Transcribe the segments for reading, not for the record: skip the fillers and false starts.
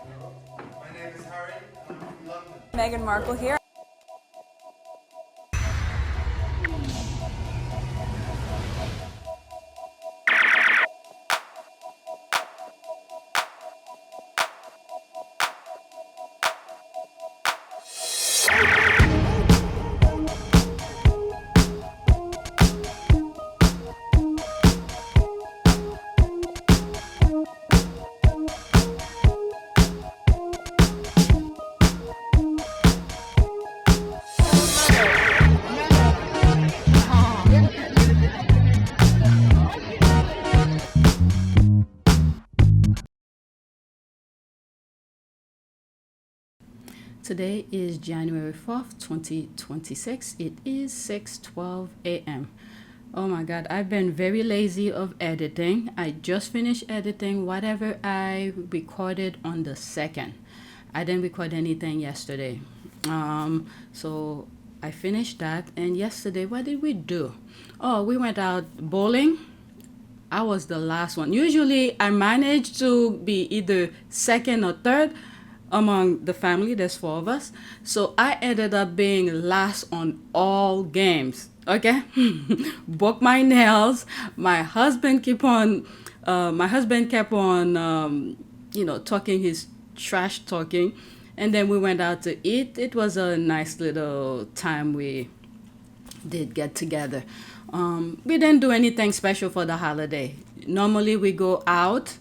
My name is Harry. I'm from London. Meghan Markle here. Today is January 4th, 2026. It is 6:12 a.m. Oh my God, I've been very lazy of editing. I just finished editing whatever I recorded on the 2nd. I didn't record anything yesterday. So I finished that. And yesterday, what did we do? Oh, we went out bowling. I was the last one. Usually, I manage to be either second or third among the family. There's four of us. So I ended up being last on all games. Okay? Broke my nails. My husband kept on, talking his trash talking. And then we went out to eat. It was a nice little time we did get together. We didn't do anything special for the holiday. Normally we go out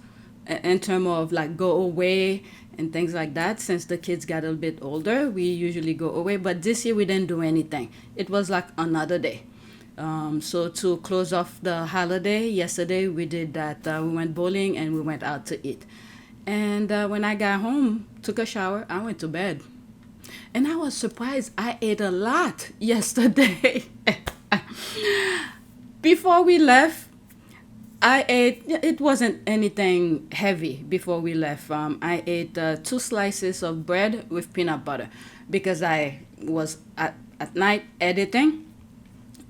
in terms of like go away and things like that. Since the kids got a bit older, we usually go away. But this year we didn't do anything. It was like another day. So to close off the holiday, yesterday we did that. We went bowling and we went out to eat. And when I got home, took a shower, I went to bed. And I was surprised. I ate a lot yesterday. Before we left, I ate, it wasn't anything heavy before we left. I ate 2 slices of bread with peanut butter because I was at night editing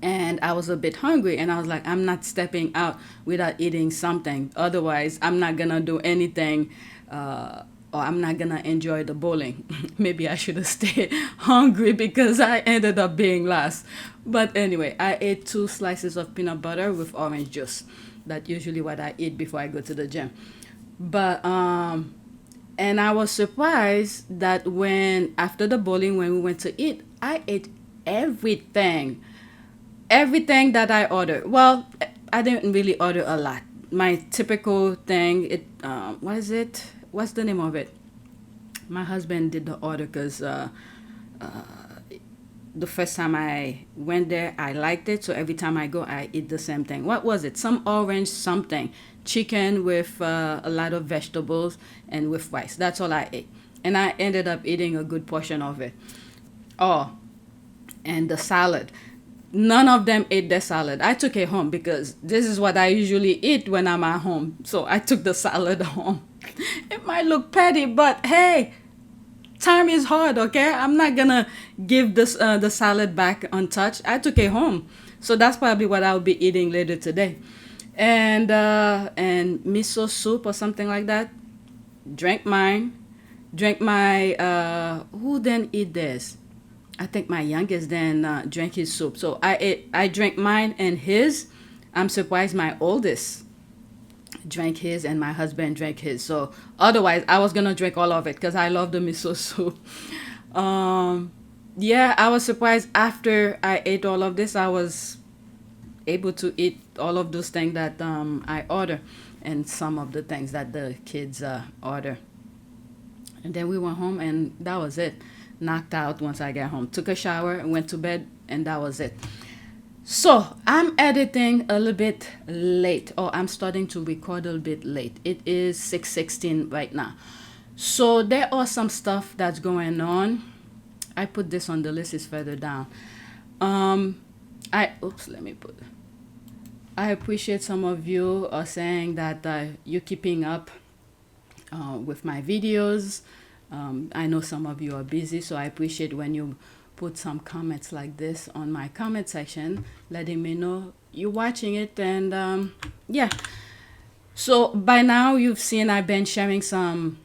and I was a bit hungry and I was like, I'm not stepping out without eating something. Otherwise, I'm not going to do anything or I'm not going to enjoy the bowling. Maybe I should have stayed hungry because I ended up being last. But anyway, I ate 2 slices of peanut butter with orange juice. That's usually what I eat before I go to the gym. But and I was surprised that after the bowling when we went to eat, I ate everything that I ordered. Well, I didn't really order a lot. My typical thing, what is it? What's the name of it? My husband did the order because the first time I went there, I liked it. So every time I go, I eat the same thing. What was it? Some orange something. Chicken with a lot of vegetables and with rice. That's all I ate. And I ended up eating a good portion of it. Oh, and the salad. None of them ate the salad. I took it home because this is what I usually eat when I'm at home. So I took the salad home. It might look petty, but hey, time is hard, okay? I'm not gonna give this the salad back untouched. I took it home. So that's probably what I'll be eating later today. And miso soup or something like that. Drank mine. Drank my who then eat this? I think my youngest then drank his soup. So I drank mine and his. I'm surprised my oldest drank his and my husband drank his. So otherwise I was gonna drink all of it because I love the miso soup. Yeah, I was surprised after I ate all of this. I was able to eat all of those things that I order and some of the things that the kids order. And then we went home and that was it. Knocked out once I got home. Took a shower, went to bed, and that was it. So I'm editing a little bit late, or I'm starting to record a little bit late. It is 6:16 right now. So there are some stuff that's going on. I put this on the list, it's further down. I appreciate some of you are saying that you're keeping up with my videos. I know some of you are busy, so I appreciate when you put some comments like this on my comment section, letting me know you're watching it. And yeah, so by now you've seen I've been sharing some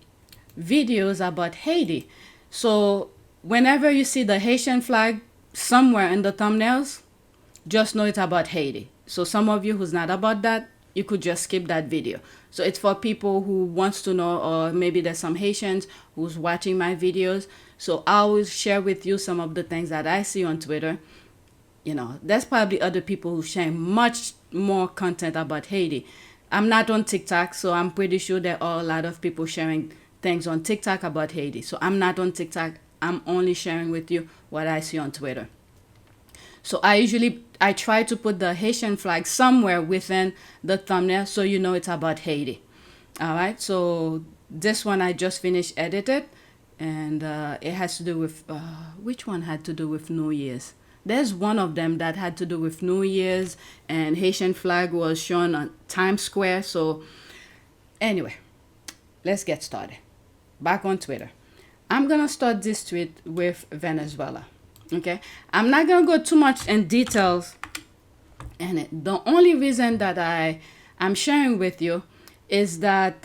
videos about Haiti. So whenever you see the Haitian flag somewhere in the thumbnails, just know it's about Haiti. So some of you who's not about that, you could just skip that video. So it's for people who wants to know, or maybe there's some Haitians who's watching my videos. So I always share with you some of the things that I see on Twitter. You know, there's probably other people who share much more content about Haiti. I'm not on TikTok, so I'm pretty sure there are a lot of people sharing things on TikTok about Haiti. So I'm not on TikTok. I'm only sharing with you what I see on Twitter. So I try to put the Haitian flag somewhere within the thumbnail so you know it's about Haiti. All right, so this one I just finished edited, and it has to do with, which one had to do with New Year's? There's one of them that had to do with New Year's, and Haitian flag was shown on Times Square. So anyway, let's get started. Back on Twitter. I'm going to start this tweet with Venezuela. Okay, I'm not going to go too much in details. And the only reason that I'm sharing with you is that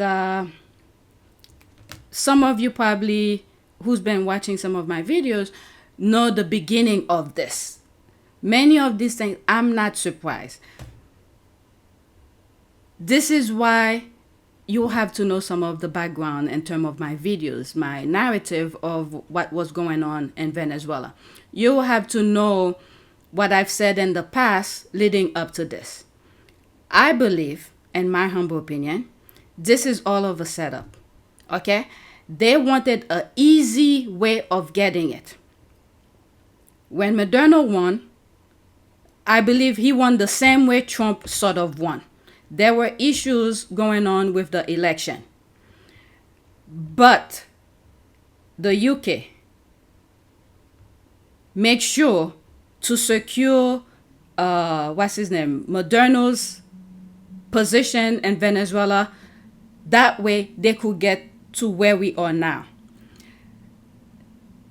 some of you probably who's been watching some of my videos know the beginning of this. Many of these things, I'm not surprised. This is why you have to know some of the background in terms of my videos, my narrative of what was going on in Venezuela. You have to know what I've said in the past leading up to this. I believe, in my humble opinion, this is all of a setup. Okay? They wanted an easy way of getting it. When Maduro won, I believe he won the same way Trump sort of won. There were issues going on with the election. But the UK made sure to secure, Maduro's position in Venezuela. That way they could get to where we are now.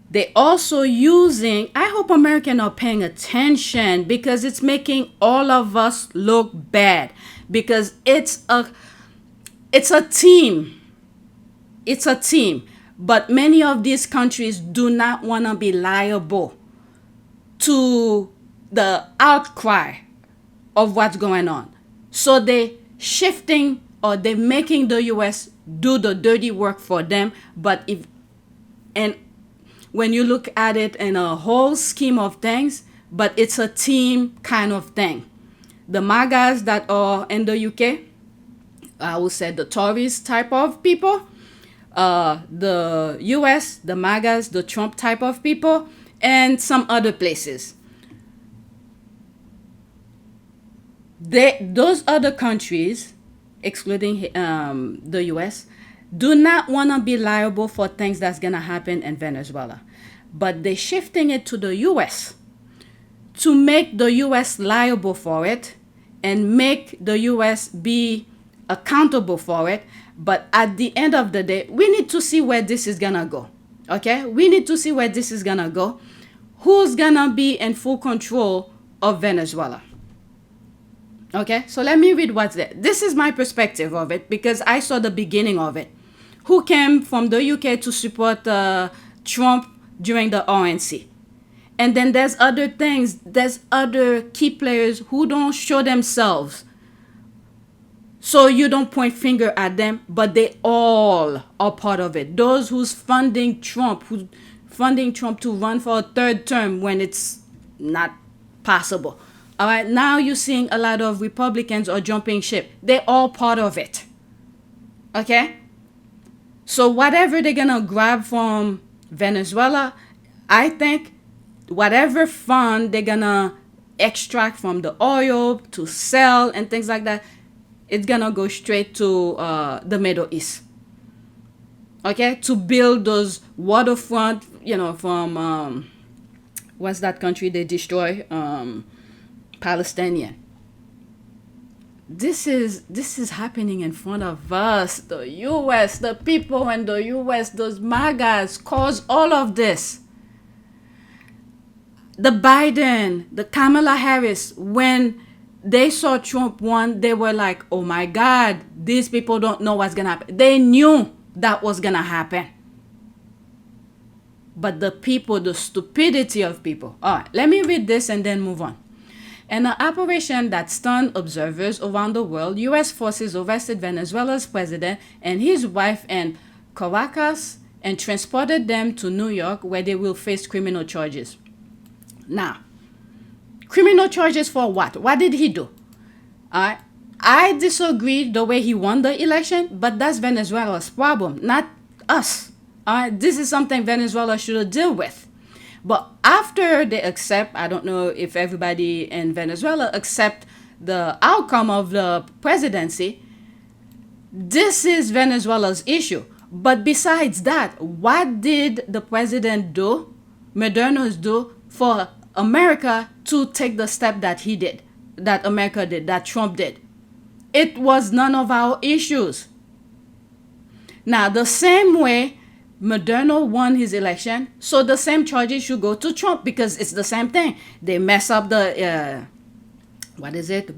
They also using, I hope Americans are paying attention, because it's making all of us look bad, because it's a team. It's a team. But many of these countries do not want to be liable to the outcry of what's going on. So they shifting, or they making the US do the dirty work for them. But when you look at it in a whole scheme of things, but it's a team kind of thing. The MAGAs that are in the UK, I would say the Tories type of people, the US, the MAGAs, the Trump type of people, and some other places. Those other countries, excluding the US, do not want to be liable for things that's going to happen in Venezuela. But they're shifting it to the US to make the US liable for it and make the US be accountable for it. But at the end of the day, we need to see where this is going to go. Okay? We need to see where this is going to go. Who's going to be in full control of Venezuela? Okay? So let me read what's there. This is my perspective of it, because I saw the beginning of it. Who came from the UK to support Trump during the RNC. And then there's other things, there's other key players who don't show themselves. So you don't point finger at them, but they all are part of it. Those who's funding Trump to run for a third term when it's not possible. All right, now you're seeing a lot of Republicans are jumping ship. They're all part of it. Okay? So whatever they're going to grab from Venezuela, I think whatever fund they're going to extract from the oil to sell and things like that, it's going to go straight to the Middle East. Okay? To build those waterfront, from, what's that country they destroy? Palestinian. This is happening in front of us. The US, the people in the US, those MAGAs caused all of this. The Biden, the Kamala Harris, when they saw Trump won, they were like, oh my God, these people don't know what's going to happen. They knew that was gonna happen. But the people, the stupidity of people. All right, let me read this and then move on. In an operation that stunned observers around the world, U.S. forces arrested Venezuela's president and his wife in Caracas and transported them to New York, where they will face criminal charges. Now, criminal charges for what? What did he do? I disagree the way he won the election, but that's Venezuela's problem, not us. This is something Venezuela should deal with. But after they accept, I don't know if everybody in Venezuela accept the outcome of the presidency, this is Venezuela's issue. But besides that, what did the president do, Modernos do, for America to take the step that he did, that America did, that Trump did? It was none of our issues. Now, the same way Moderno won his election, so the same charges should go to Trump, because it's the same thing. They mess up the,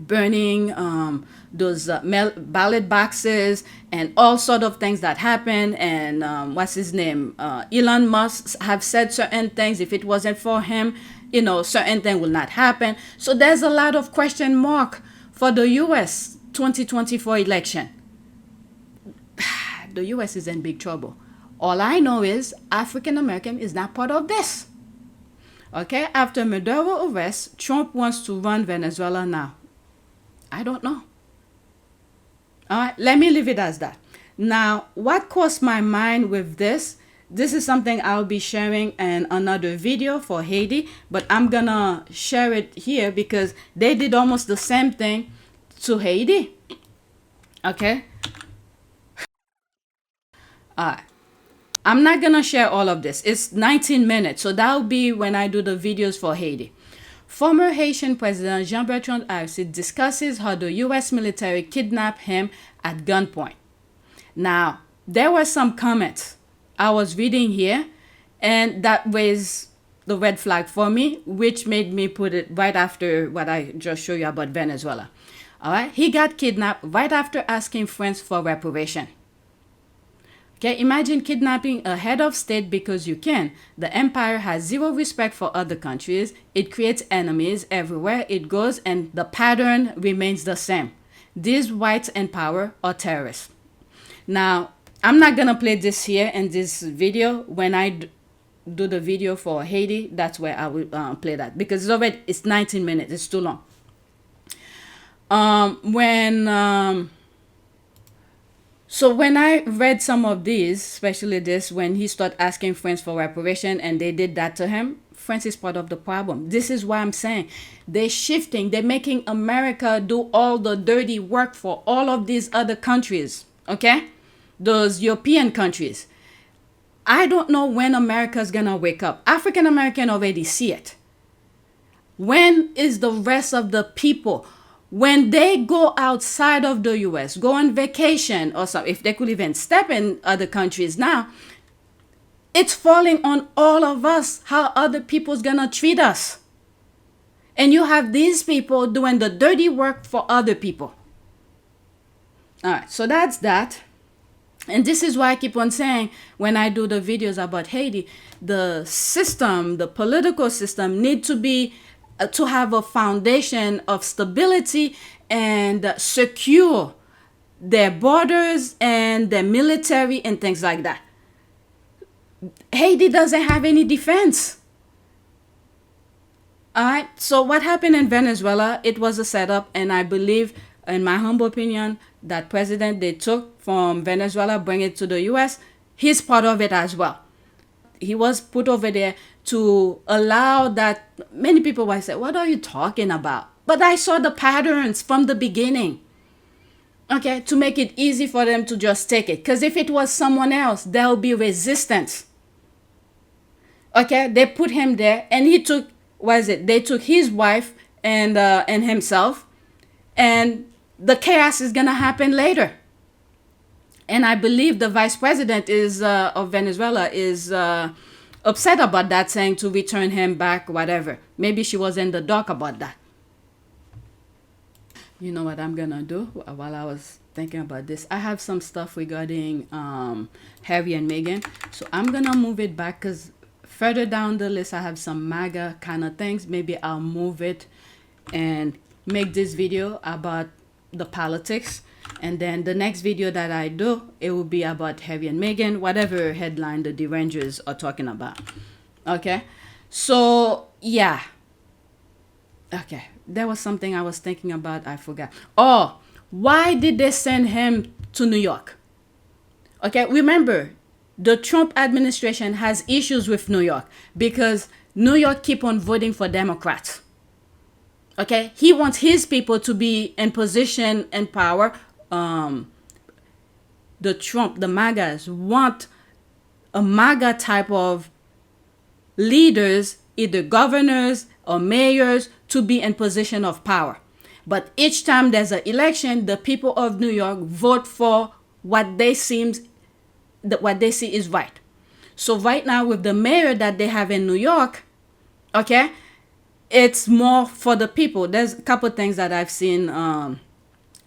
burning those ballot boxes and all sort of things that happen. And Elon Musk have said certain things. If it wasn't for him, certain things will not happen. So there's a lot of question mark for the U.S. 2024 election. The U.S. is in big trouble. All I know is African American is not part of this. Okay, after Maduro arrest, Trump wants to run Venezuela now. I don't know. All right, let me leave it as that. Now, what crossed my mind with this is something I'll be sharing in another video for Haiti, but I'm gonna share it here because they did almost the same thing to Haiti. Okay? All right. I'm not going to share all of this. It's 19 minutes, so that'll be when I do the videos for Haiti. Former Haitian President Jean-Bertrand Aristide discusses how the U.S. military kidnapped him at gunpoint. Now, there were some comments I was reading here, and that raised the red flag for me, which made me put it right after what I just showed you about Venezuela. All right, he got kidnapped right after asking friends for reparation. Okay, imagine kidnapping a head of state because you can. The empire has zero respect for other countries. It creates enemies everywhere it goes, and the pattern remains the same. These whites in power are terrorists. Now, I'm not going to play this here in this video. When I do the video for Haiti, that's where I will play that, because it's 19 minutes. It's too long. So when I read some of these, especially this, when he started asking friends for reparation and they did that to him, France is part of the problem. This is why I'm saying they're shifting. They're making America do all the dirty work for all of these other countries, okay? Those European countries. I don't know when America's going to wake up. African American already see it. When is the rest of the people? When they go outside of the U.S., go on vacation or something, if they could even step in other countries now, it's falling on all of us how other people's gonna treat us. And you have these people doing the dirty work for other people. All right, so that's that. And this is why I keep on saying when I do the videos about Haiti, the system, the political system need to be to have a foundation of stability and secure their borders and their military and things like that. Haiti doesn't have any defense. All right, so what happened in Venezuela, it was a setup, and I believe, in my humble opinion, that president they took from Venezuela, bring it to the U.S., he's part of it as well. He was put over there to allow that. Many people might say, what are you talking about? But I saw the patterns from the beginning. Okay, to make it easy for them to just take it. Because if it was someone else, there will be resistance. Okay, they put him there, and he took, they took his wife and himself, and the chaos is gonna happen later. And I believe the vice president of Venezuela is upset about that, saying to return him back, whatever. Maybe she was in the dark about that. You know what I'm gonna do while I was thinking about this. I have some stuff regarding Harry and Meghan. So I'm going to move it back because further down the list, I have some MAGA kind of things. Maybe I'll move it and make this video about the politics. And then the next video that I do, it will be about Harry and Meghan, whatever headline the derangers are talking about. Okay? So, yeah. Okay. There was something I was thinking about. I forgot. Oh, why did they send him to New York? Okay, remember, the Trump administration has issues with New York because New York keep on voting for Democrats. Okay, he wants his people to be in position and power. The MAGAs want a MAGA type of leaders, either governors or mayors, to be in position of power. But each time there's an election, the people of New York vote for what they see is right. So right now with the mayor that they have in New York, okay, it's more for the people. There's a couple of things that I've seen.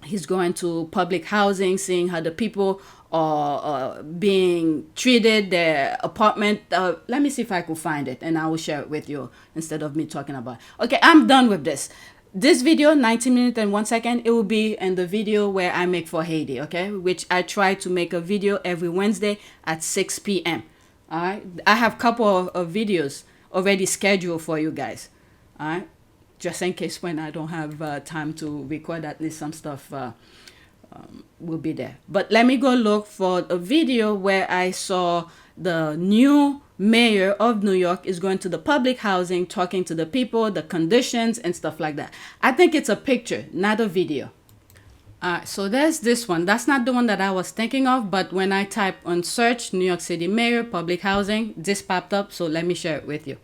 He's going to public housing, seeing how the people are being treated, their apartment. Let me see if I could find it and I will share it with you instead of me talking about it. Okay, I'm done with this. This video, 19 minutes and 1 second, it will be in the video where I make for Haiti, okay? Which I try to make a video every Wednesday at 6 p.m. All right? I have a couple of videos already scheduled for you guys. All right? Just in case when I don't have time to record, at least some stuff will be there. But let me go look for a video where I saw the new mayor of New York is going to the public housing, talking to the people, the conditions and stuff like that. I think it's a picture, not a video. So there's this one. That's not the one that I was thinking of, but when I type on search New York City Mayor, public housing, this popped up. So let me share it with you.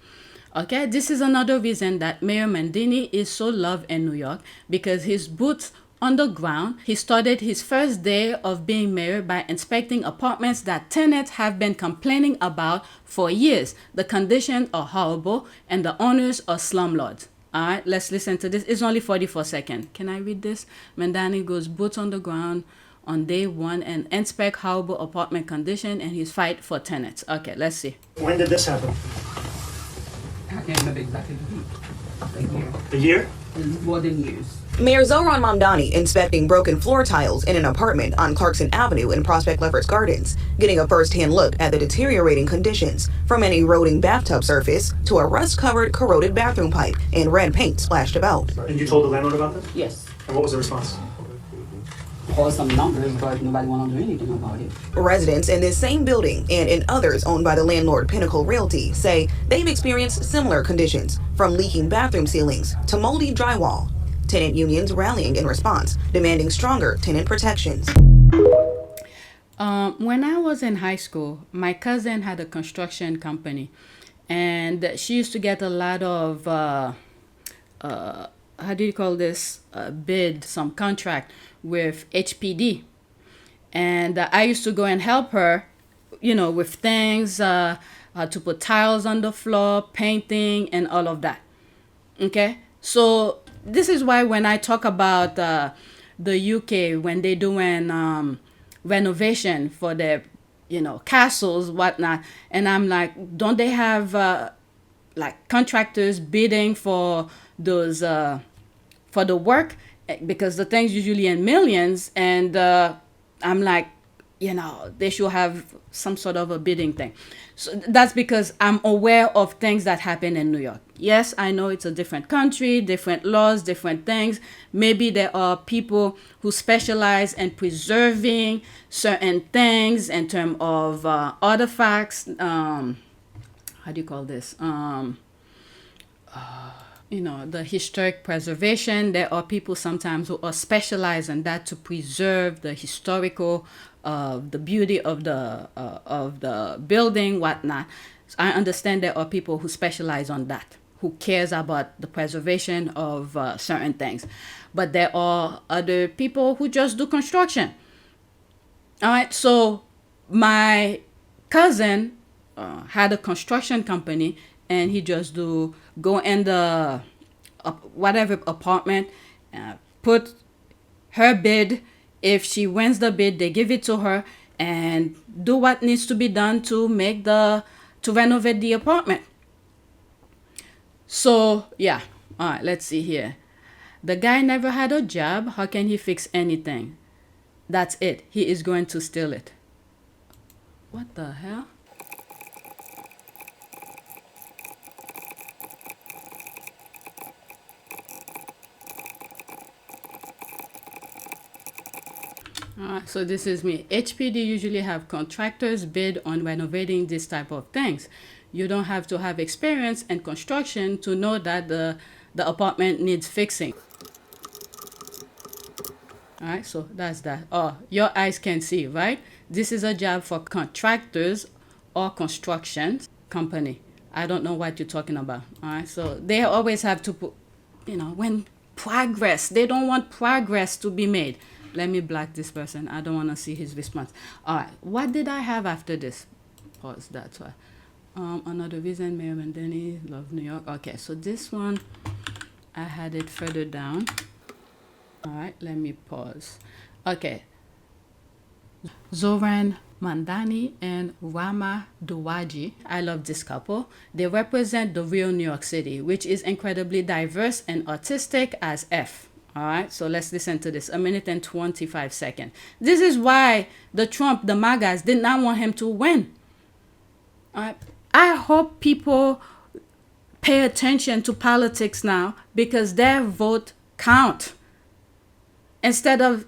Okay, this is another reason that Mayor Mamdani is so loved in New York, because his boots on the ground. He started his first day of being mayor by inspecting apartments that tenants have been complaining about for years. The conditions are horrible and the owners are slumlords. All right, let's listen to this. It's only 44 seconds. Can I read this? Mamdani goes boots on the ground on day one and inspect horrible apartment condition and his fight for tenants. Okay, let's see. When did this happen? I can't remember exactly the year. The year? It's more than years. Mayor Zohran Mamdani inspecting broken floor tiles in an apartment on Clarkson Avenue in Prospect Lefferts Gardens, getting a first-hand look at the deteriorating conditions, from an eroding bathtub surface to a rust-covered, corroded bathroom pipe and red paint splashed about. And you told the landlord about this? Yes. And what was the response? Called some numbers, but nobody wanted to do anything about it. Residents in this same building and in others owned by the landlord Pinnacle Realty say they've experienced similar conditions, from leaking bathroom ceilings to moldy drywall. Tenant unions rallying in response, demanding stronger tenant protections. When I was in high school, my cousin had a construction company, and she used to get a lot of, how do you call this, bid, some contract with HPD. And I used to go and help her, you know, with things, to put tiles on the floor, painting, and all of that. Okay? So this is why when I talk about the UK, when they're doing renovation for their, you know, castles, whatnot, and I'm like, don't they have like contractors bidding for those for the work? Because the thing's usually in millions, and I'm like, you know, they should have some sort of a bidding thing. So that's because I'm aware of things that happen in New York. Yes, I know it's a different country, different laws, different things. Maybe there are people who specialize in preserving certain things in terms of artifacts. How do you call this? You know, the historic preservation. There are people sometimes who are specialized in that to preserve the historical, the beauty of the building, whatnot. So I understand there are people who specialize on that, who cares about the preservation of certain things. But there are other people who just do construction. All right, so my cousin had a construction company, and he just go in the whatever apartment, put her bid If she wins the bid, they give it to her and do what needs to be done to renovate the apartment. So, yeah. All right, let's see here. The guy never had a job. How can he fix anything? That's it. He is going to steal it. What the hell? So this is me. HPD usually have contractors bid on renovating this type of things. You don't have to have experience in construction to know that the apartment needs fixing. All right, so that's that. Oh, your eyes can see, right? This is a job for contractors or construction company. I don't know what you're talking about. All right, so they always have to put, when progress, they don't want progress to be made. Let me block this person. I don't want to see his response. All right, what did I have after this? Pause, that's why. Another reason Mayor Mamdani love New York. Okay, so this one, I had it further down. All right, let me pause. Okay. Zohran Mamdani and Rama Duwaji. I love this couple. They represent the real New York City, which is incredibly diverse and artistic as F. All right, so let's listen to this. 1 minute and 25 seconds. This is why the MAGAs did not want him to win. All right. I hope people pay attention to politics now because their vote count. Instead of,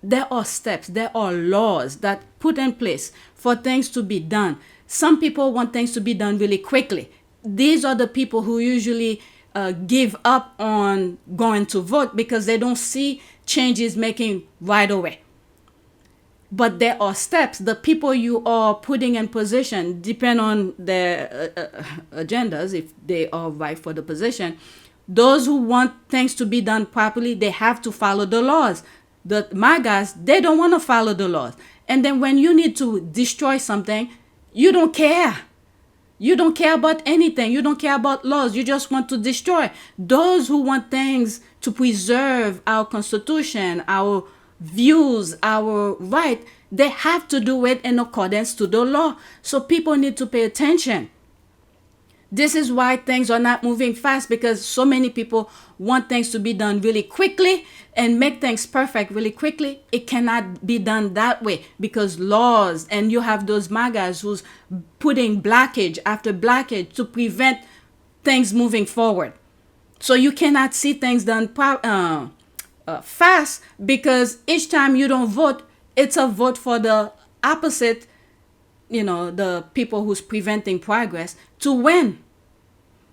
there are steps, there are laws that put in place for things to be done. Some people want things to be done really quickly. These are the people who usually give up on going to vote because they don't see changes making right away. But there are steps. The people you are putting in position depend on their agendas, if they are right for the position. Those who want things to be done properly, they have to follow the laws. The MAGAs, they don't want to follow the laws. And then when you need to destroy something, you don't care. You don't care about anything. You don't care about laws. You just want to destroy. Those who want things to preserve our Constitution, our views, our right, they have to do it in accordance to the law. So people need to pay attention. This is why things are not moving fast, because so many people want things to be done really quickly and make things perfect really quickly. It cannot be done that way because laws, and you have those MAGAs who's putting blockage after blockage to prevent things moving forward. So you cannot see things done fast because each time you don't vote, it's a vote for the opposite, the people who's preventing progress to win.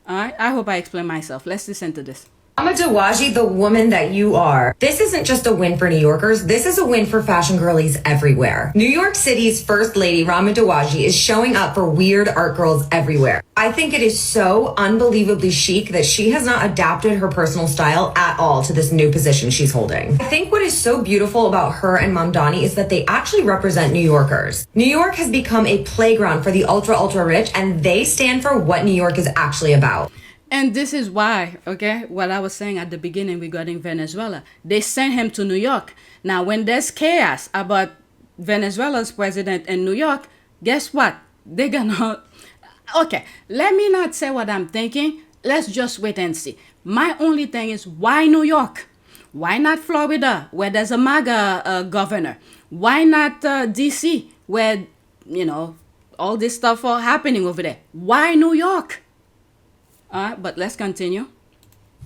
All right, I hope I explained myself. Let's listen to this. Rama Duwaji, the woman that you are. This isn't just a win for New Yorkers. This is a win for fashion girlies everywhere. New York City's first lady, Rama Duwaji, is showing up for weird art girls everywhere. I think it is so unbelievably chic that she has not adapted her personal style at all to this new position she's holding. I think what is so beautiful about her and Mamdani is that they actually represent New Yorkers. New York has become a playground for the ultra rich, and they stand for what New York is actually about. And this is why, okay, what I was saying at the beginning regarding Venezuela, they sent him to New York. Now, when there's chaos about Venezuela's president in New York, guess what? They're gonna, okay, let me not say what I'm thinking. Let's just wait and see. My only thing is, why New York? Why not Florida, where there's a MAGA governor? Why not DC, where, all this stuff are happening over there? Why New York? All right, but let's continue.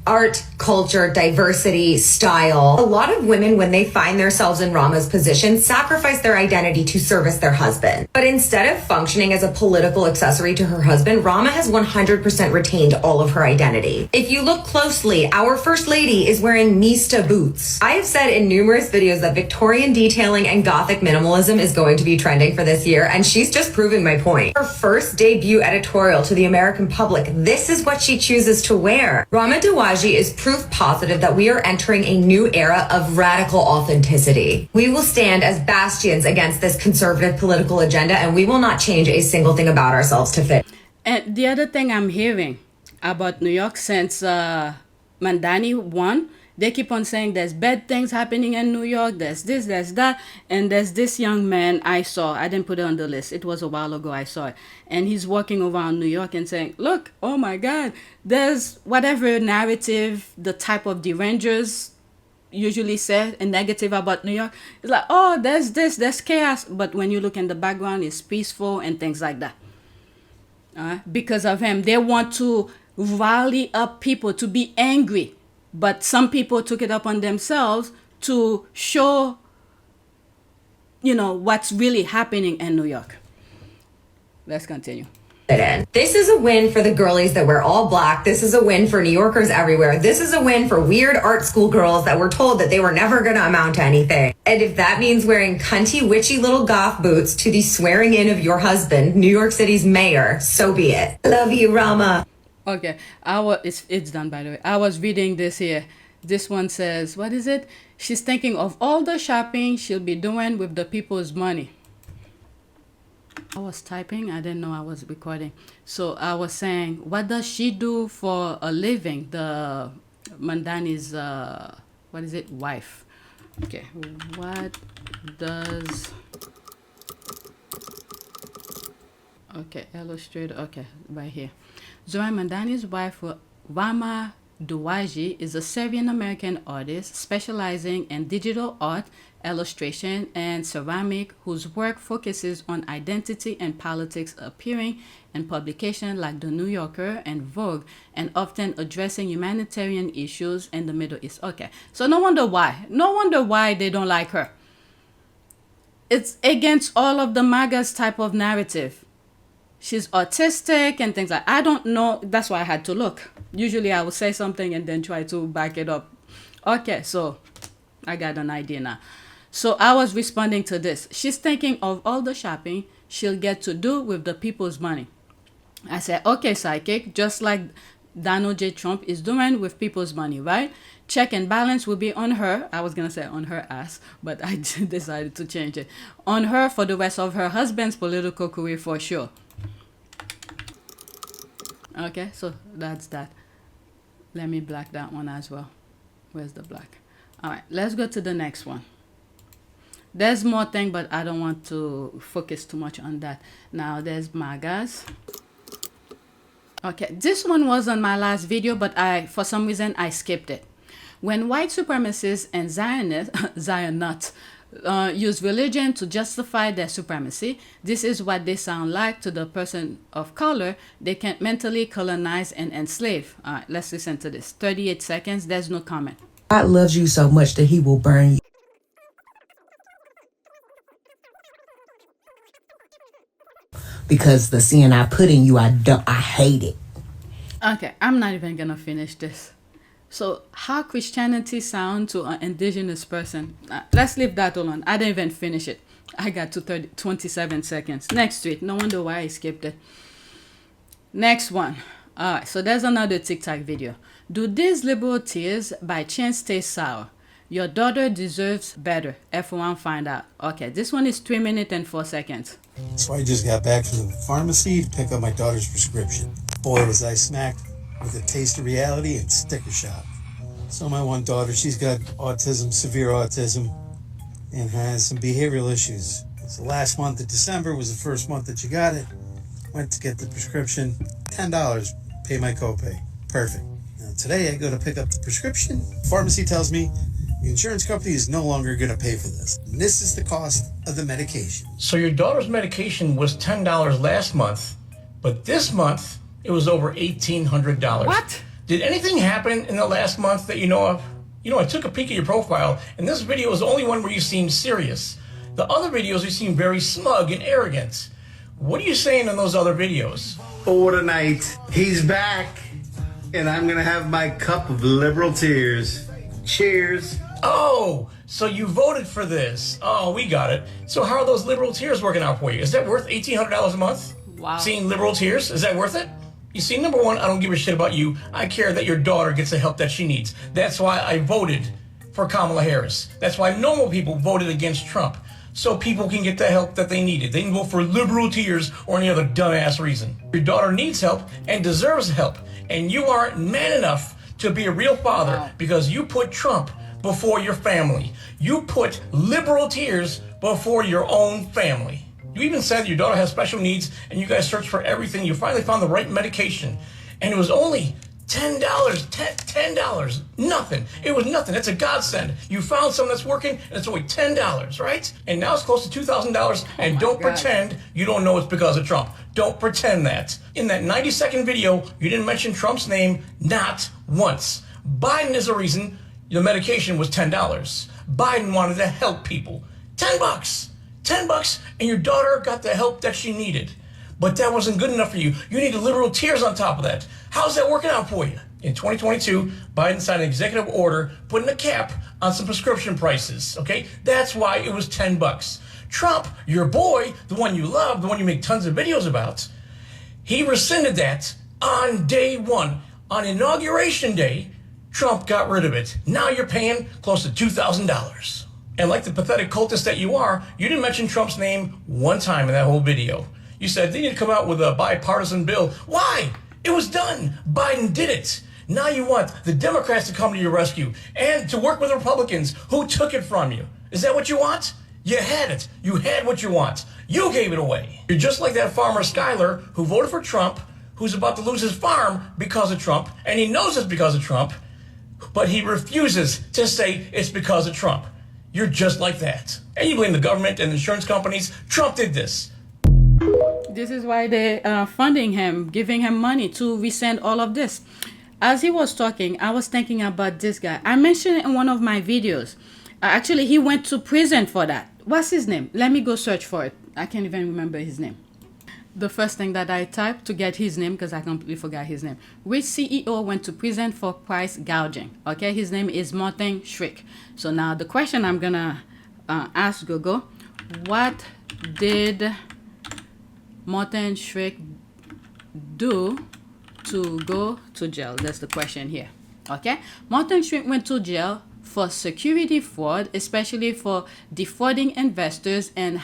Art, culture, diversity, style. A lot of women, when they find themselves in Rama's position, sacrifice their identity to service their husband. But instead of functioning as a political accessory to her husband, Rama has 100% retained all of her identity. If you look closely, our first lady is wearing Mista boots. I have said in numerous videos that Victorian detailing and Gothic minimalism is going to be trending for this year, and she's just proving my point. Her first debut editorial to the American public, this is what she chooses to wear. Rama Duwaji is proof positive that we are entering a new era of radical authenticity. We will stand as bastions against this conservative political agenda, and we will not change a single thing about ourselves to fit. And the other thing I'm hearing about New York since Mamdani won They keep on saying there's bad things happening in New York, there's this, there's that, and there's this young man I saw. I didn't put it on the list. It was a while ago I saw it. And he's walking around New York and saying, look, oh my God, there's whatever narrative the type of derangers usually say a negative about New York. It's like, oh, there's this, there's chaos. But when you look in the background, it's peaceful and things like that. Because of him, they want to rally up people to be angry. But some people took it up on themselves to show, what's really happening in New York. Let's continue. This is a win for the girlies that wear all black. This is a win for New Yorkers everywhere. This is a win for weird art school girls that were told that they were never going to amount to anything. And if that means wearing cunty, witchy little goth boots to the swearing in of your husband, New York City's mayor, so be it. Love you, Rama. Okay, it's done, by the way. I was reading this here. This one says, what is it? She's thinking of all the shopping she'll be doing with the people's money. I was typing. I didn't know I was recording. So I was saying, what does she do for a living? The Mamdani's, wife. Okay, what does... Okay, illustrator. Okay, right here. Zohran Mamdani's wife, Rama Duwaji, is a Syrian-American artist specializing in digital art, illustration, and ceramic, whose work focuses on identity and politics, appearing in publications like The New Yorker and Vogue, and often addressing humanitarian issues in the Middle East. Okay, so no wonder why they don't like her. It's against all of the MAGA's type of narrative. She's autistic and things like, I don't know. That's why I had to look. Usually I would say something and then try to back it up. Okay, so I got an idea now. So I was responding to this. She's thinking of all the shopping she'll get to do with the people's money. I said, okay, psychic, just like Donald J. Trump is doing with people's money, right? Check and balance will be on her. I was going to say on her ass, but I decided to change it. On her for the rest of her husband's political career for sure. Okay, so that's that. Let me black that one as well. Where's the black? All right, let's go to the next one. There's more thing, but I don't want to focus too much on that. Now there's MAGAs. Okay, this one was on my last video, but for some reason I skipped it. When white supremacists and zionuts use religion to justify their supremacy, this is what they sound like to the person of color they can mentally colonize and enslave. All right, let's listen to this. 38 seconds, there's no comment. God loves you so much that he will burn you. Because the sin I put in you, I hate it. Okay, I'm not even gonna finish this. So how Christianity sound to an indigenous person? Let's leave that alone. I didn't even finish it. I got to 27 seconds. Next tweet. No wonder why I skipped it. Next one. All right, so there's another TikTok video. Do these liberal tears by chance taste sour? Your daughter deserves better. Everyone find out. Okay, this one is 3 minutes and 4 seconds. So I just got back from the pharmacy to pick up my daughter's prescription. Boy, was I smacked with a taste of reality and sticker shock. So my one daughter, she's got autism, severe autism, and has some behavioral issues. So last month of December was the first month that she got it. Went to get the prescription, $10, pay my copay. Perfect. Now today I go to pick up the prescription. Pharmacy tells me the insurance company is no longer going to pay for this. And this is the cost of the medication. So your daughter's medication was $10 last month, but this month it was over $1,800. What? Did anything happen in the last month that you know of? You know, I took a peek at your profile, and this video was the only one where you seemed serious. The other videos, you seem very smug and arrogant. What are you saying in those other videos? Oh, tonight, he's back, and I'm gonna have my cup of liberal tears. Cheers. Oh, so you voted for this. Oh, we got it. So how are those liberal tears working out for you? Is that worth $1,800 a month? Wow. Seeing liberal tears, is that worth it? You see, number one, I don't give a shit about you. I care that your daughter gets the help that she needs. That's why I voted for Kamala Harris. That's why normal people voted against Trump. So people can get the help that they needed. They can vote for liberal tears or any other dumbass reason. Your daughter needs help and deserves help. And you aren't man enough to be a real father because you put Trump before your family. You put liberal tears before your own family. You even said your daughter has special needs and you guys searched for everything. You finally found the right medication and it was only $10, $10, nothing. It was nothing. That's a godsend. You found something that's working and it's only $10, right? And now it's close to $2,000 and don't pretend you don't know it's because of Trump. Don't pretend that. In that 90-second video, you didn't mention Trump's name not once. Biden is the reason the medication was $10. Biden wanted to help people. $10. $10 and your daughter got the help that she needed. But that wasn't good enough for you. You needed literal tears on top of that. How's that working out for you? In 2022, Biden signed an executive order putting a cap on some prescription prices, okay? That's why it was $10. Trump, your boy, the one you love, the one you make tons of videos about, he rescinded that on day one. On Inauguration Day, Trump got rid of it. Now you're paying close to $2,000. And like the pathetic cultist that you are, you didn't mention Trump's name one time in that whole video. You said they need to come out with a bipartisan bill. Why? It was done. Biden did it. Now you want the Democrats to come to your rescue and to work with Republicans who took it from you. Is that what you want? You had it. You had what you want. You gave it away. You're just like that farmer Skyler who voted for Trump, who's about to lose his farm because of Trump, and he knows it's because of Trump, but he refuses to say it's because of Trump. You're just like that. And you blame the government and insurance companies. Trump did this. This is why they're funding him, giving him money to rescind all of this. As he was talking, I was thinking about this guy. I mentioned it in one of my videos. Actually, he went to prison for that. What's his name? Let me go search for it. I can't even remember his name. The first thing that I typed to get his name, because I completely forgot his name. Which CEO went to prison for price gouging? Okay, his name is Martin Shkreli. So now the question I'm gonna ask Google, what did Martin Shkreli do to go to jail? That's the question here. Okay, Martin Shkreli went to jail for security fraud, especially for defrauding investors and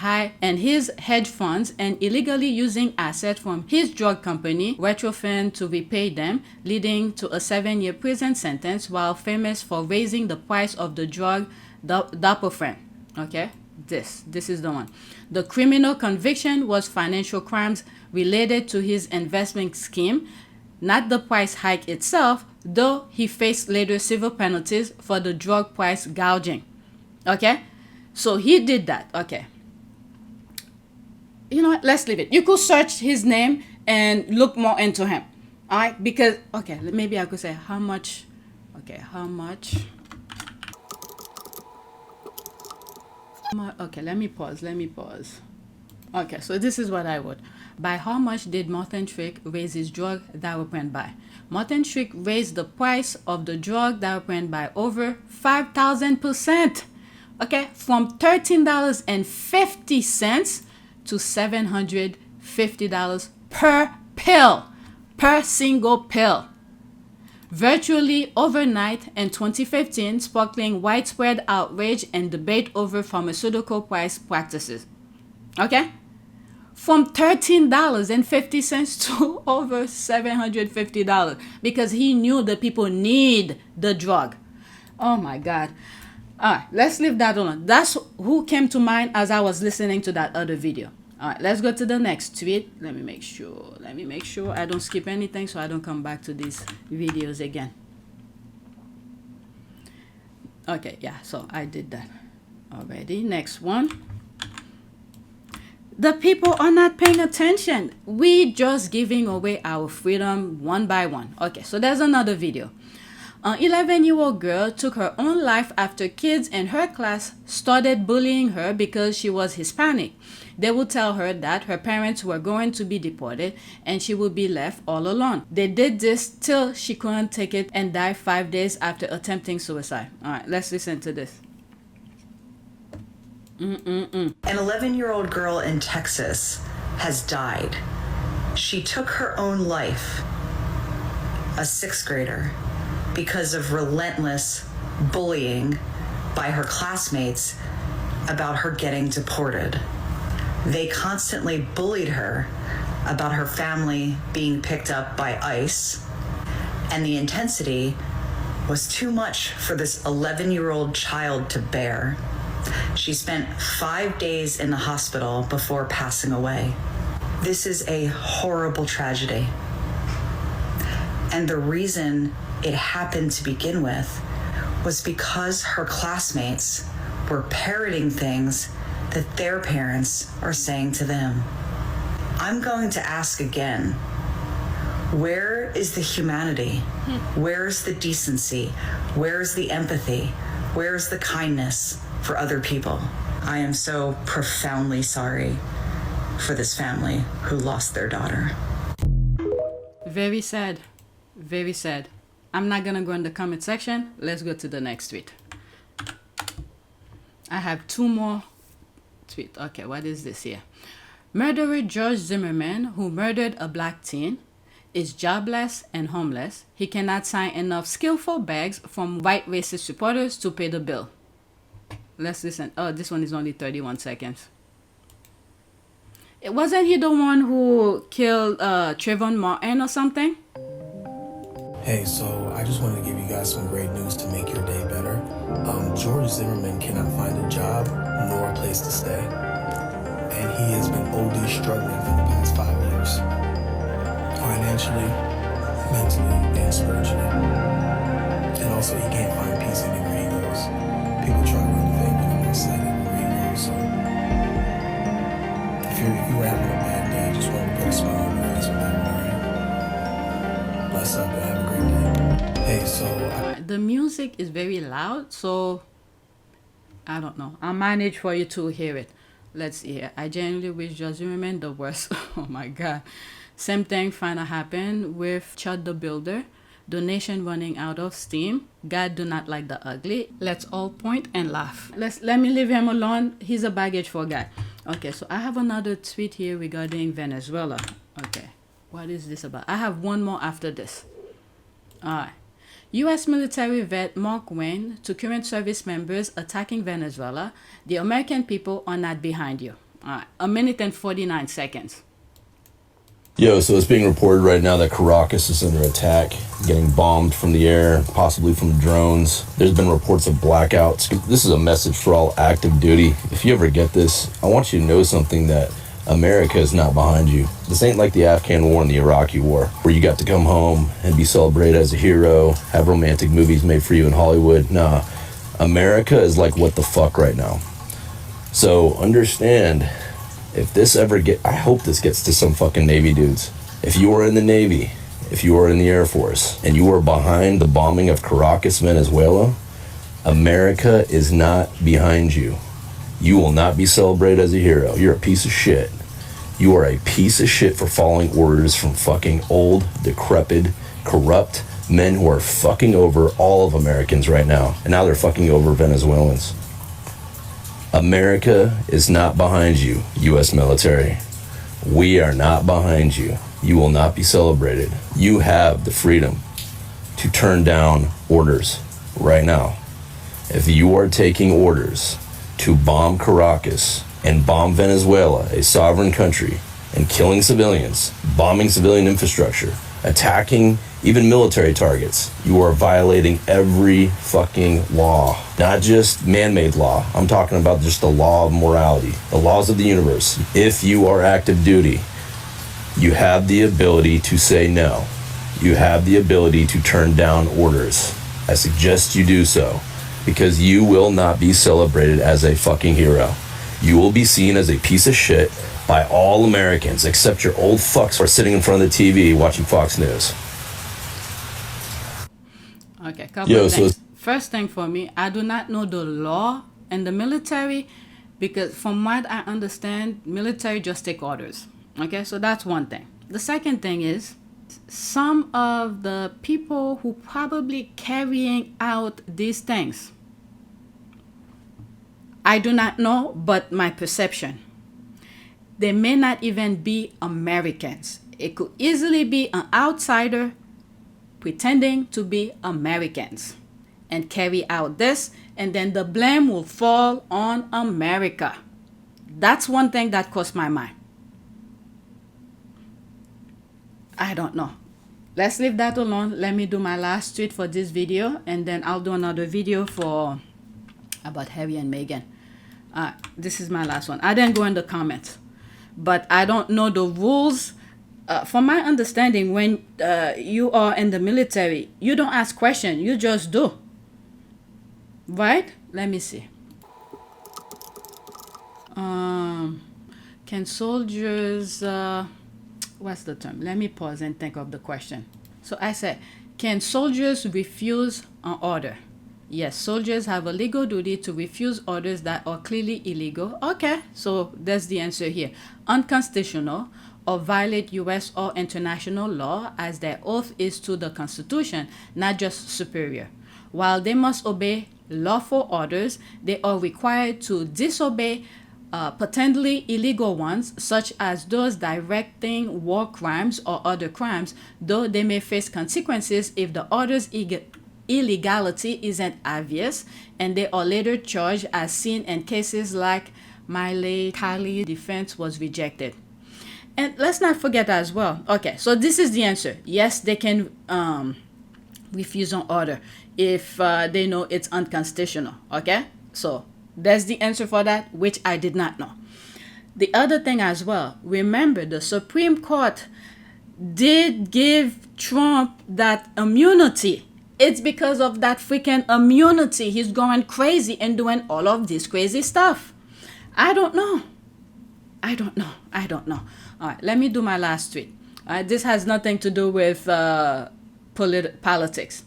his hedge funds and illegally using assets from his drug company, Retrofin, to repay them, leading to a 7-year prison sentence, while famous for raising the price of the drug Duwaji. Okay, this is the one. The criminal conviction was financial crimes related to his investment scheme, not the price hike itself, though he faced later civil penalties for the drug price gouging. Okay, so he did that. Okay, you know what, let's leave it. You could search his name and look more into him. All right, because okay, maybe I could say how much. Okay, how much. Okay, let me pause. Okay, so this is what I would. By how much did Martin Shkreli raise his drug Duwaji by? Martin Shkreli raised the price of the drug Duwaji by over 5,000%. Okay, from $13.50 to $750 per pill, per single pill. Virtually overnight in 2015, sparkling widespread outrage and debate over pharmaceutical price practices. Okay? From $13.50 to over $750 because he knew that people need the drug. Oh my God. All right, let's leave that alone. That's who came to mind as I was listening to that other video. All right, let's go to the next tweet. Let me make sure I don't skip anything so I don't come back to these videos again. Okay, yeah, so I did that already. Next one. The people are not paying attention. We just giving away our freedom one by one. Okay, so there's another video. An 11-year-old girl took her own life after kids in her class started bullying her because she was Hispanic. They would tell her that her parents were going to be deported and she would be left all alone. They did this till she couldn't take it and died 5 days after attempting suicide. All right, let's listen to this. An 11-year-old girl in Texas has died. She took her own life, a 6th grader, because of relentless bullying by her classmates about her getting deported. They constantly bullied her about her family being picked up by ICE, and the intensity was too much for this 11-year-old child to bear. She spent 5 days in the hospital before passing away. This is a horrible tragedy. And the reason it happened to begin with was because her classmates were parroting things that their parents are saying to them. I'm going to ask again, where is the humanity? Where's the decency? Where's the empathy? Where's the kindness for other people? I am so profoundly sorry for this family who lost their daughter. Very sad. Very sad. I'm not gonna go in the comment section. Let's go to the next tweet. I have 2 more tweets. Okay, what is this here? Murderer George Zimmerman, who murdered a black teen, is jobless and homeless. He cannot sign enough skillful bags from white racist supporters to pay the bill. Let's listen. Oh, this one is only 31 seconds. It wasn't he the one who killed Trayvon Martin or something? Hey, so I just wanted to give you guys some great news to make your day better. George Zimmerman cannot find a job nor a place to stay. And he has been OD struggling for the past 5 years. Financially, mentally, and spiritually. And also, he can't find peace anywhere he goes. People try to run away, but I'm not saying where he goes. So, if you were having a bad day, just want to put a smile on your face with that worry. Bless up, y'all. Have a great day. Hey, so The music is very loud, so I don't know. I'll manage for you to hear it. Let's see here. I genuinely wish George Zimmerman the worst. Oh my God. Same thing finna happen with Chud the Builder. Donation running out of steam. God do not like the ugly. Let's all point and laugh. Let me leave him alone. He's a baggage for God. Okay, so I have another tweet here regarding Venezuela. Okay, what is this about? I have one more after this. Alright. U.S. military vet Mark Wayne to current service members attacking Venezuela. The American people are not behind you. Alright, 1 minute and 49 seconds. Yo, so it's being reported right now that Caracas is under attack, getting bombed from the air, possibly from drones. There's been reports of blackouts. This is a message for all active duty. If you ever get this, I want you to know something, that America is not behind you. This ain't like the Afghan war and the Iraqi war, where you got to come home and be celebrated as a hero, have romantic movies made for you in Hollywood. Nah, America is like, what the fuck right now? So understand, if this ever I hope this gets to some fucking Navy dudes. If you are in the Navy, if you are in the Air Force, and you are behind the bombing of Caracas, Venezuela, America is not behind you. You will not be celebrated as a hero. You're a piece of shit. You are a piece of shit for following orders from fucking old, decrepit, corrupt men who are fucking over all of Americans right now. And now they're fucking over Venezuelans. America is not behind you, U.S. military. We are not behind you. You will not be celebrated. You have the freedom to turn down orders right now. If you are taking orders to bomb Caracas and bomb Venezuela, a sovereign country, and killing civilians, bombing civilian infrastructure, attacking even military targets, you are violating every fucking law. Not just man-made law. I'm talking about just the law of morality, the laws of the universe. If you are active duty, you have the ability to say no. You have the ability to turn down orders. I suggest you do so, because you will not be celebrated as a fucking hero. You will be seen as a piece of shit by all Americans, except your old fucks who are sitting in front of the TV watching Fox News. Okay, couple of things. First thing for me, I do not know the law and the military, because from what I understand, military just take orders. Okay, so that's one thing. The second thing is, some of the people who probably carrying out these things, I do not know, but my perception, they may not even be Americans. It could easily be an outsider pretending to be Americans and carry out this, and then the blame will fall on America. That's one thing that crossed my mind. I don't know. let's leave that alone. Let me do my last tweet for this video, and then I'll do another video about Harry and Meghan. This is my last one. I didn't go in the comments, but I don't know the rules. From my understanding, when you are in the military, you don't ask questions, you just do. Right? Let me see. Can soldiers, what's the term? Let me pause and think of the question. So I said, can soldiers refuse an order? Yes, soldiers have a legal duty to refuse orders that are clearly illegal. Okay, so that's the answer here. Unconstitutional or violate U.S. or international law, as their oath is to the Constitution, not just superior. While they must obey lawful orders, they are required to disobey potentially illegal ones, such as those directing war crimes or other crimes, though they may face consequences if the order's illegality isn't obvious, and they are later charged, as seen in cases like Miley Kylie defense was rejected. And let's not forget as well. Okay, so this is the answer. Yes, they can refuse an order if they know it's unconstitutional. Okay, so that's the answer for that, which I did not know. The other thing as well, remember the Supreme Court did give Trump that immunity. It's because of that freaking immunity he's going crazy and doing all of this crazy stuff. I don't know. All right, let me do my last tweet. This has nothing to do with politics.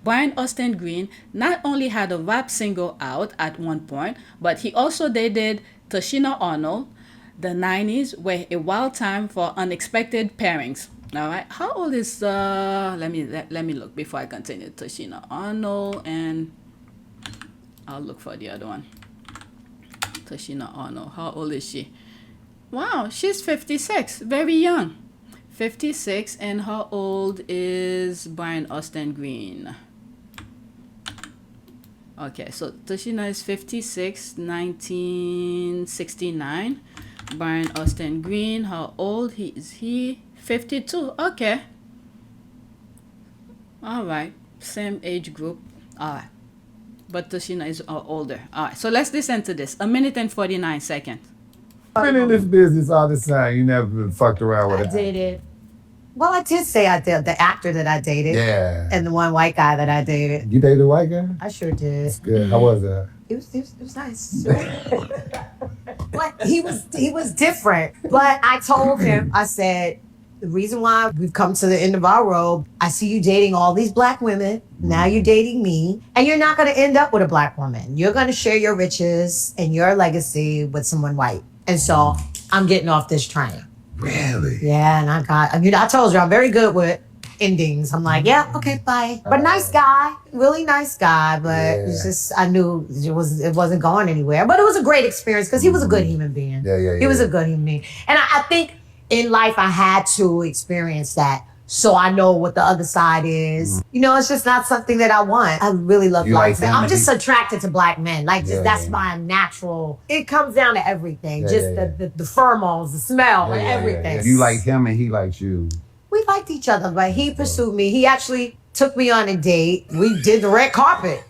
Brian Austin Green not only had a rap single out at one point, but he also dated Tashina Arnold. The 90s were a wild time for unexpected pairings. All right, how old is let me look before I continue. Tashina Arnold, and I'll look for the other one. Tashina Arnold, how old is she? Wow, she's 56, very young. 56, and how old is Brian Austin Green? Okay, so Tashina is 56, 1969. Brian Austin Green, how old is he? 52, okay. All right, same age group. All right, but Tashina is older. All right, so let's listen to this. 1 minute and 49 seconds. I've been in this business all this time. You never been fucked around with it. I dated. Well, I did say I did. The actor that I dated. Yeah. And the one white guy that I dated. You dated a white guy? I sure did. That's good. How was that? It was nice. But he was different. But I told him, I said, the reason why we've come to the end of our road, I see you dating all these black women. Now you're dating me. And you're not going to end up with a black woman. You're going to share your riches and your legacy with someone white. And so I'm getting off this train. Really? Yeah, and I told you I'm very good with endings. I'm like, yeah, okay, bye. But nice guy, really nice guy. But it's just, I knew it wasn't going anywhere. But it was a great experience because he was a good human being. He was a good human being. And I think in life I had to experience that, so I know what the other side is. You know, it's just not something that I want. I really love black men. I'm just attracted to black men. Like, that's my natural. It comes down to everything. The pheromones, the smell, and everything. You like him and he likes you. We liked each other, but he pursued me. He actually took me on a date. We did the red carpet.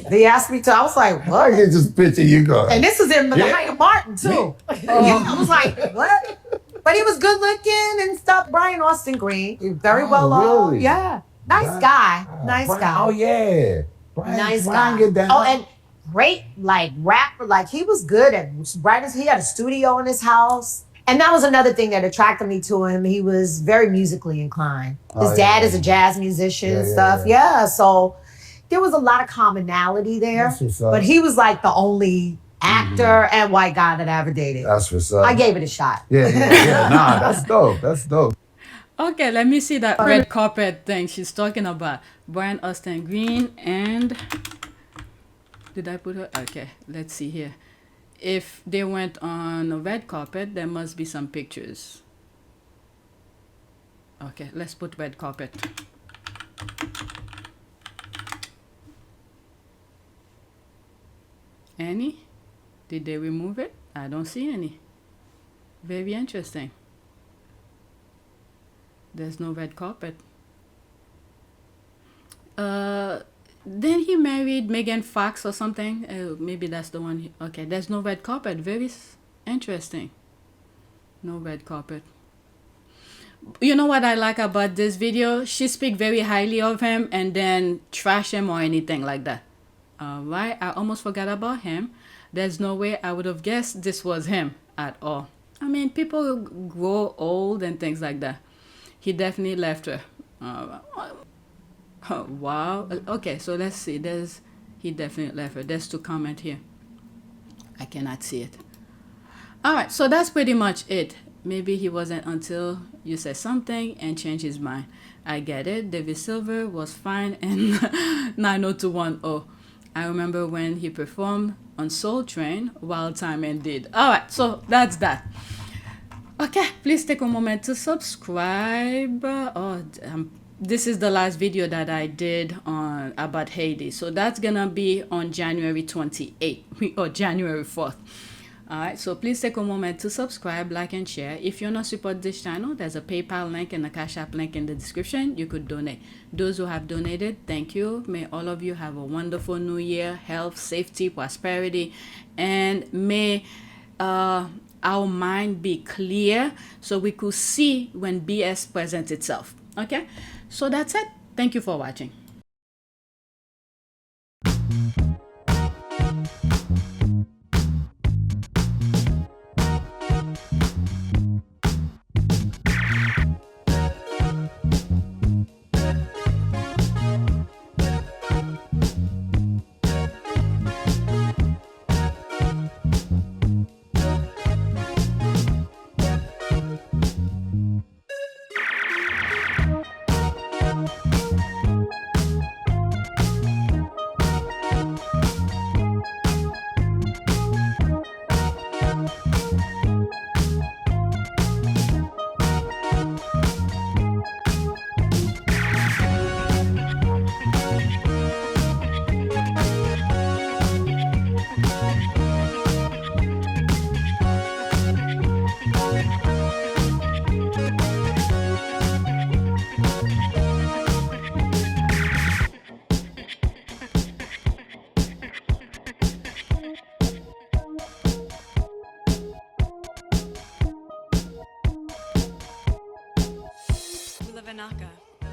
They asked me to. I was like, what? I can just picture you going. And this was in the height of Martin, too. I was like, what? But he was good looking and stuff. Brian Austin Green. He was very well off. Really? Yeah. Nice guy. Nice guy. Oh, yeah. Nice Brian guy. get down. Oh, and great, like, rapper. Like, he was good at writing. He had a studio in his house. And that was another thing that attracted me to him. He was very musically inclined. His dad is a jazz musician and stuff. Yeah. So there was a lot of commonality there. But he was like the only actor and white guy that I ever dated. That's what's up. I gave it a shot. Yeah. Nah, that's dope. That's dope. Okay, let me see that red carpet thing she's talking about. Brian Austin Green and... Did I put her? Okay, let's see here. If they went on a red carpet, there must be some pictures. Okay, let's put red carpet. Any? Did they remove it? I don't see any. Very interesting. There's no red carpet. Then he married Megan Fox or something. Maybe that's the one. Okay, there's no red carpet. Very interesting. No red carpet. You know what I like about this video? She speak very highly of him and then trash him or anything like that. Right? I almost forgot about him. There's no way I would have guessed this was him at all. I mean, people grow old and things like that. He definitely left her. Oh, wow. Okay, so let's see. He definitely left her. There's to comment here. I cannot see it. All right, so that's pretty much it. Maybe he wasn't until you said something and changed his mind. I get it. David Silver was fine and 90210. I remember when he performed on Soul Train while Time ended. All right, so that's that. Okay, please take a moment to subscribe. This is the last video that I did on about Haiti. So that's gonna be on January 28th or January 4th. Alright, so please take a moment to subscribe, like, and share. If you want to support this channel, there's a PayPal link and a Cash App link in the description. You could donate. Those who have donated, thank you. May all of you have a wonderful new year, health, safety, prosperity, and may our mind be clear so we could see when BS presents itself. Okay, so that's it. Thank you for watching.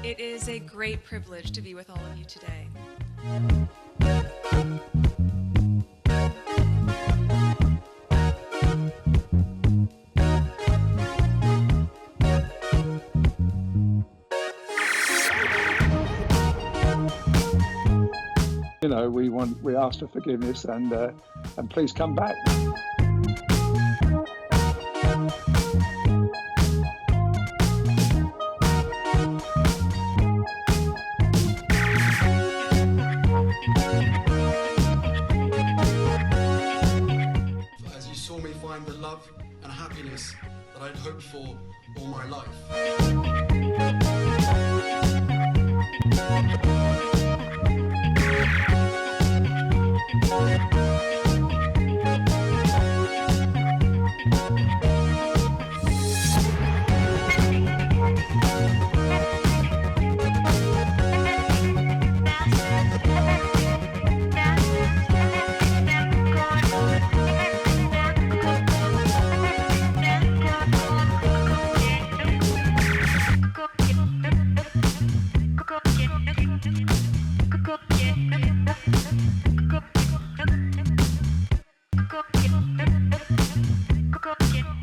It is a great privilege to be with all of you today. You know, we ask for forgiveness and please come back. As you saw me find the love and happiness that I'd hoped for all my life.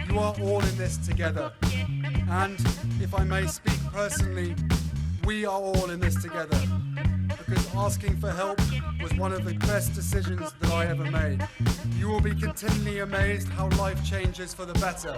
You are all in this together, and if I may speak personally, we are all in this together, because asking for help was one of the best decisions that I ever made. You will be continually amazed how life changes for the better